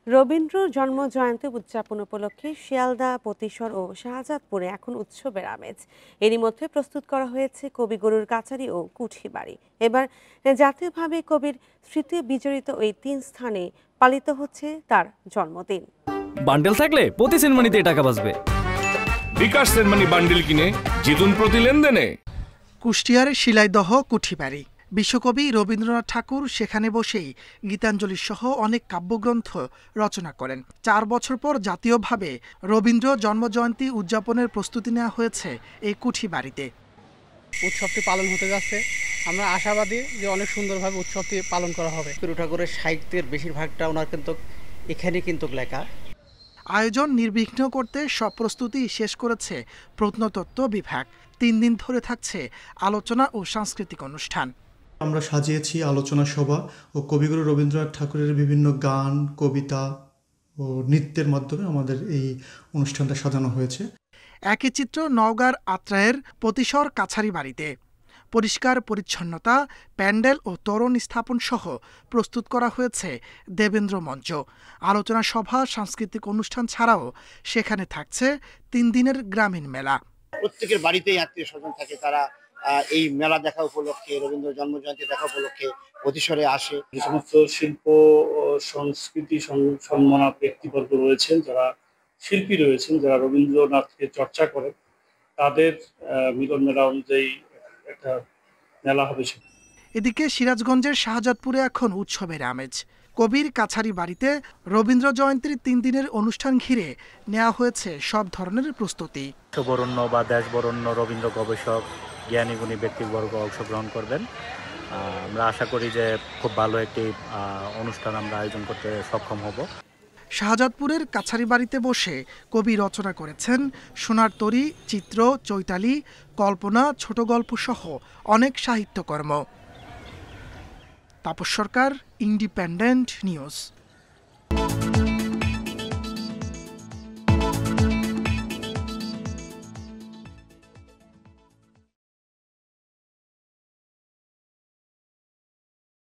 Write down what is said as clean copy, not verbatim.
রবীন্দ্র জন্মজয়ন্তী উদযাপন উপলক্ষে শিয়ালদা, পতিশর ও শাহজাদপুরে এখন উৎসবের আমেজ। এরই মধ্যে প্রস্তুত করা হয়েছে কবিগুরুর কাছারি ও কুঠি বাড়ি। এবার জাতীয়ভাবে কবির স্মৃতি বিজড়িত ওই তিন স্থানে পালিত হচ্ছে তার জন্মদিন। বান্ডেল থাকলে প্রতি সেনমানিতে টাকা বাঁচবে। বিকাশ সেনমানি বান্ডেল কিনে জিতুন প্রতি লেনদেনে। কুষ্টিয়ার শিলাইদহ কুঠিবাড়ি। বিশ্বকবি রবীন্দ্রনাথ ঠাকুর সেখানে বসেই গীতাঞ্জলি সহ অনেক কাব্যগ্রন্থ রচনা করেন। 4 বছর পর জাতীয়ভাবে রবীন্দ্র জন্মজয়ন্তী উদযাপনের প্রস্তুতি নেওয়া হয়েছে এই কুঠি বাড়িতে। উৎসবটি পালন হতে যাচ্ছে, আমরা আশাবাদী যে অনেক সুন্দরভাবে উৎসবটি পালন করা হবে। রবীন্দ্রনাথ ঠাকুরের সাহিত্যের বেশিরভাগটা ওনার কিন্তু এখানে কিন্তু লেখা। আয়োজন নির্বিঘ্ন করতে সব প্রস্তুতি শেষ করেছে প্রত্নতত্ত্ব বিভাগ। 3 দিন ধরে থাকছে আলোচনা ও সাংস্কৃতিক অনুষ্ঠান। আমরা সাজিয়েছি আলোচনা সভা ও কবিগুরু রবীন্দ্রনাথ ঠাকুরের বিভিন্ন গান, কবিতা ও নৃত্যের মাধ্যমে আমাদের এই অনুষ্ঠানটা সাজানো হয়েছে। একই চিত্র নওগাঁর আত্রায়ের পতিশর কাছারি বাড়িতে। পরিষ্কার পরিচ্ছন্নতা, প্যান্ডেল ও তোরণ স্থাপন সহ প্রস্তুত করা হয়েছে দেবেন্দ্র মঞ্চ। আলোচনা সভা, সাংস্কৃতিক অনুষ্ঠান ছাড়াও সেখানে থাকছে 3 দিনের গ্রামীণ মেলা। প্রত্যেকের বাড়িতেই আত্মীয় স্বজন থাকে, তারা এই মেলা দেখা উপলক্ষে, রবীন্দ্র জন্মজয়ন্তী দেখা উপলক্ষে পতিশরে আসে। যে সমস্ত শিল্প ও সংস্কৃতি সম্মানা ব্যক্তিবর্গ রয়েছেন, যারা শিল্পী রয়েছেন, যারা রবীন্দ্রনাথকে চর্চা করেন, তাদের মিলন মেলা অনুযায়ী একটা মেলা হবে। এদিকে সিরাজগঞ্জের শাহজাদপুরে এখন উৎসবের আমেজ। কবির কাছারি বাড়িতে রবীন্দ্র জয়ন্তীর 3 দিনের অনুষ্ঠান ঘিরে নেওয়া হয়েছে সব ধরনের প্রস্তুতি। বরণ্য বা দেশবরণ্য রবীন্দ্র গবেষক, জ্ঞানী গুণী ব্যক্তিবর্গ অংশগ্রহণ করবেন। আমরা আশা করি যে খুব ভালো একটি অনুষ্ঠান আমরা আয়োজন করতে সক্ষম হব। শাহজাদপুরের কাছারি বাড়িতে বসে কবি রচনা করেছেন সোনার তরী, চিত্র, চৈতালি, কল্পনা, ছোট গল্প সহ অনেক সাহিত্যকর্ম। তাপস সরকার, ইন্ডিপেন্ডেন্ট নিউজ।